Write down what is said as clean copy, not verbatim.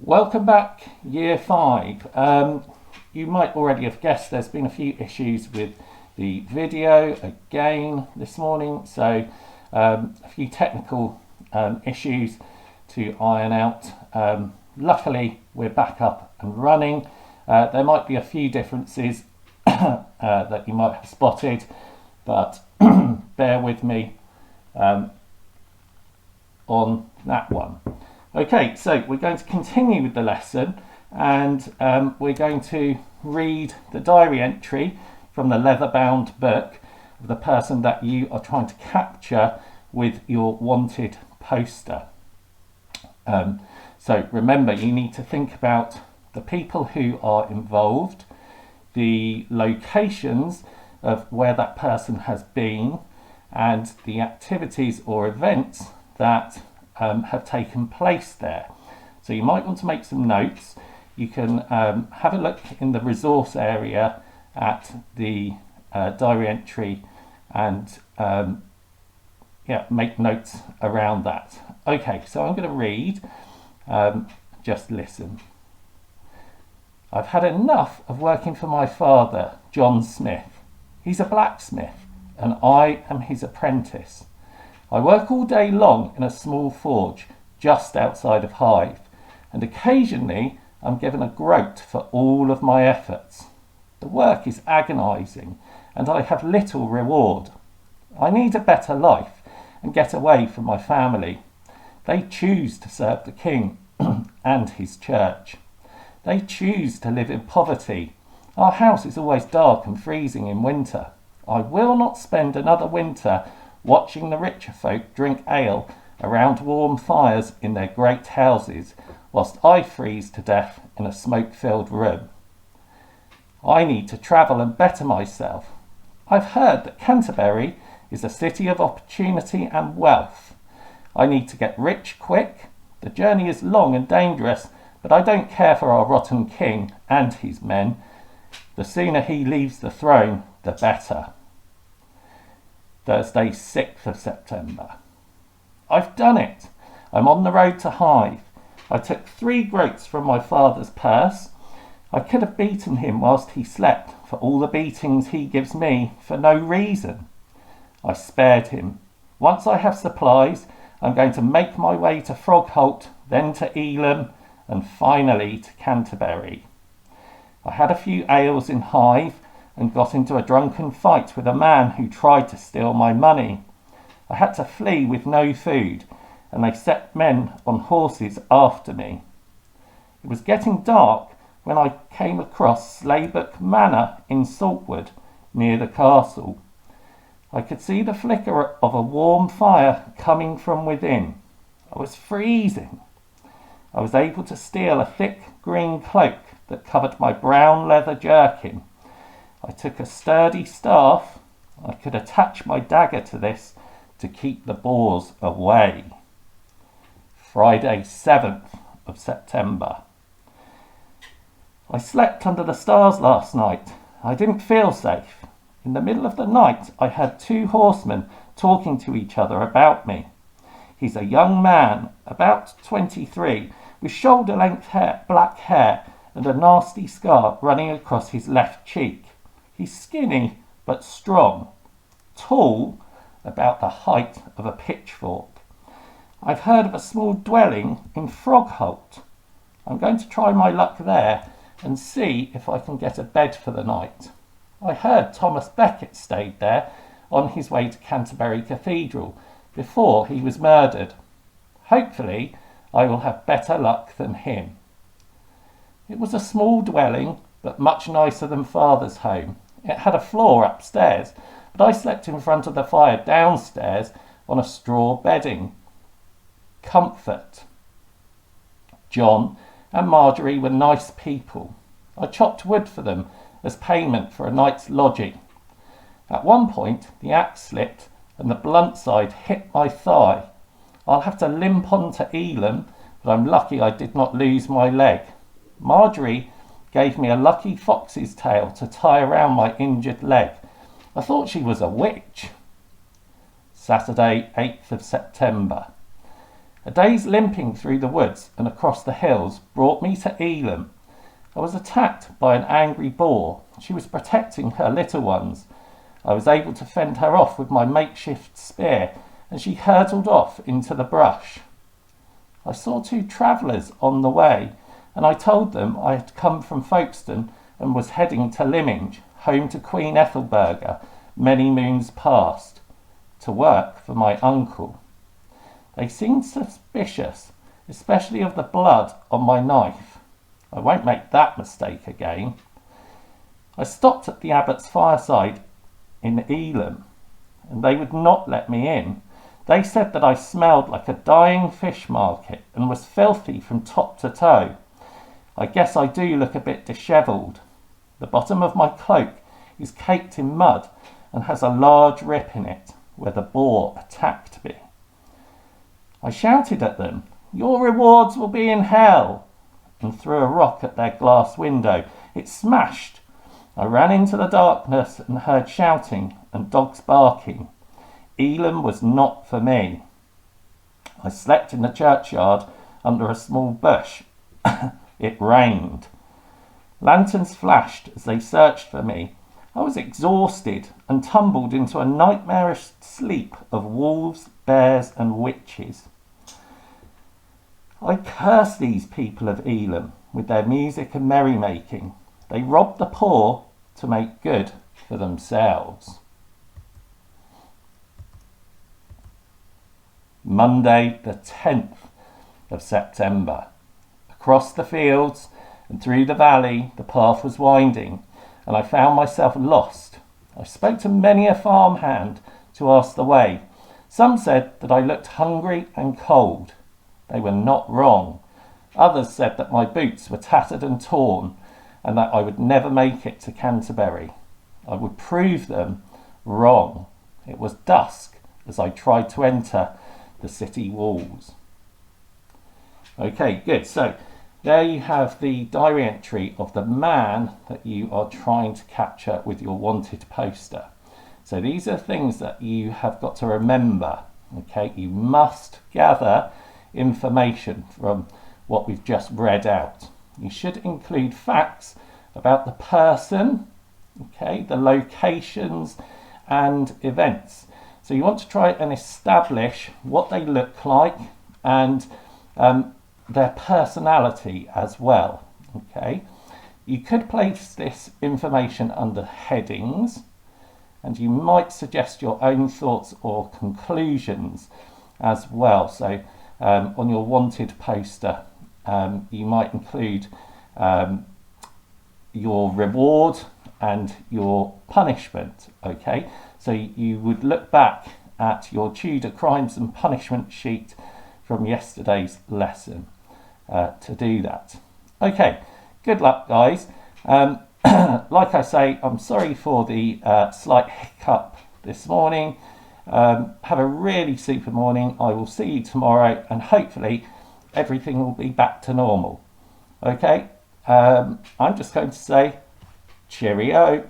Welcome back, Year 5. You might already have guessed there's been a few issues with the video again this morning, so a few technical issues to iron out. Luckily, we're back up and running. There might be a few differences that you might have spotted, but bear with me on that one. Okay, so we're going to continue with the lesson, and we're going to read the diary entry from the leather-bound book of the person that you are trying to capture with your wanted poster. So remember, you need to think about the people who are involved, the locations of where that person has been, and the activities or events that have taken place there. So you might want to make some notes. You can have a look in the resource area at the diary entry and make notes around that. Okay, so I'm going to read. Just listen. I've had enough of working for my father, John Smith. He's a blacksmith and I am his apprentice. I work all day long in a small forge just outside of Hythe, and occasionally I'm given a groat for all of my efforts. The work is agonising and I have little reward. I need a better life and get away from my family. They choose to serve the king and his church. They choose to live in poverty. Our house is always dark and freezing in winter. I will not spend another winter watching the richer folk drink ale around warm fires in their great houses, whilst I freeze to death in a smoke-filled room. I need to travel and better myself. I've heard that Canterbury is a city of opportunity and wealth. I need to get rich quick. The journey is long and dangerous, but I don't care for our rotten king and his men. The sooner he leaves the throne, the better. Thursday, 6th of September. I've done it. I'm on the road to Hythe. I took 3 groats from my father's purse. I could have beaten him whilst he slept for all the beatings he gives me for no reason. I spared him. Once I have supplies, I'm going to make my way to Frogholt, then to Elam, and finally to Canterbury. I had a few ales in Hythe and got into a drunken fight with a man who tried to steal my money. I had to flee with no food, and they set men on horses after me. It was getting dark when I came across Slaybook Manor in Saltwood, near the castle. I could see the flicker of a warm fire coming from within. I was freezing. I was able to steal a thick green cloak that covered my brown leather jerkin. I took a sturdy staff. I could attach my dagger to this to keep the boars away. Friday, 7th of September. I slept under the stars last night. I didn't feel safe. In the middle of the night, I heard 2 horsemen talking to each other about me. He's a young man, about 23, with shoulder-length hair, black hair, and a nasty scar running across his left cheek. He's skinny but strong, tall, about the height of a pitchfork. I've heard of a small dwelling in Frogholt. I'm going to try my luck there and see if I can get a bed for the night. I heard Thomas Becket stayed there on his way to Canterbury Cathedral before he was murdered. Hopefully, I will have better luck than him. It was a small dwelling, but much nicer than Father's home. It had a floor upstairs, but I slept in front of the fire downstairs on a straw bedding. Comfort. John and Marjorie were nice people. I chopped wood for them as payment for a night's lodging. At one point, the axe slipped and the blunt side hit my thigh. I'll have to limp on to Elam, but I'm lucky I did not lose my leg. Marjorie gave me a lucky fox's tail to tie around my injured leg. I thought she was a witch. Saturday, 8th of September. A day's limping through the woods and across the hills brought me to Elam. I was attacked by an angry boar. She was protecting her little ones. I was able to fend her off with my makeshift spear, and she hurtled off into the brush. I saw 2 travellers on the way, and I told them I had come from Folkestone and was heading to Lyminge, home to Queen Ethelberga, many moons past, to work for my uncle. They seemed suspicious, especially of the blood on my knife. I won't make that mistake again. I stopped at the abbot's fireside in Elam, and they would not let me in. They said that I smelled like a dying fish market and was filthy from top to toe. I guess I do look a bit dishevelled. The bottom of my cloak is caked in mud and has a large rip in it where the boar attacked me. I shouted at them, "Your rewards will be in hell," and threw a rock at their glass window. It smashed. I ran into the darkness and heard shouting and dogs barking. Elam was not for me. I slept in the churchyard under a small bush. It rained. Lanterns flashed as they searched for me. I was exhausted and tumbled into a nightmarish sleep of wolves, bears, and witches. I curse these people of Elam with their music and merrymaking. They rob the poor to make good for themselves. Monday, the 10th of September. Across the fields and through the valley, the path was winding, and I found myself lost. I spoke to many a farmhand to ask the way. Some said that I looked hungry and cold. They were not wrong. Others said that my boots were tattered and torn, and that I would never make it to Canterbury. I would prove them wrong. It was dusk as I tried to enter the city walls. Okay, good. So there you have the diary entry of the man that you are trying to capture with your wanted poster. So these are things that you have got to remember. Okay, you must gather information from what we've just read out. You should include facts about the person, okay, the locations and events. So you want to try and establish what they look like and their personality as well. Okay, you could place this information under headings, and you might suggest your own thoughts or conclusions as well. So on your wanted poster, you might include your reward and your punishment. Okay, so you would look back at your Tudor crimes and punishment sheet from yesterday's lesson to do that. Okay, good luck, guys. Like I say, I'm sorry for the slight hiccup this morning. Have a really super morning. I will see you tomorrow, and hopefully everything will be back to normal. Okay, I'm just going to say cheerio.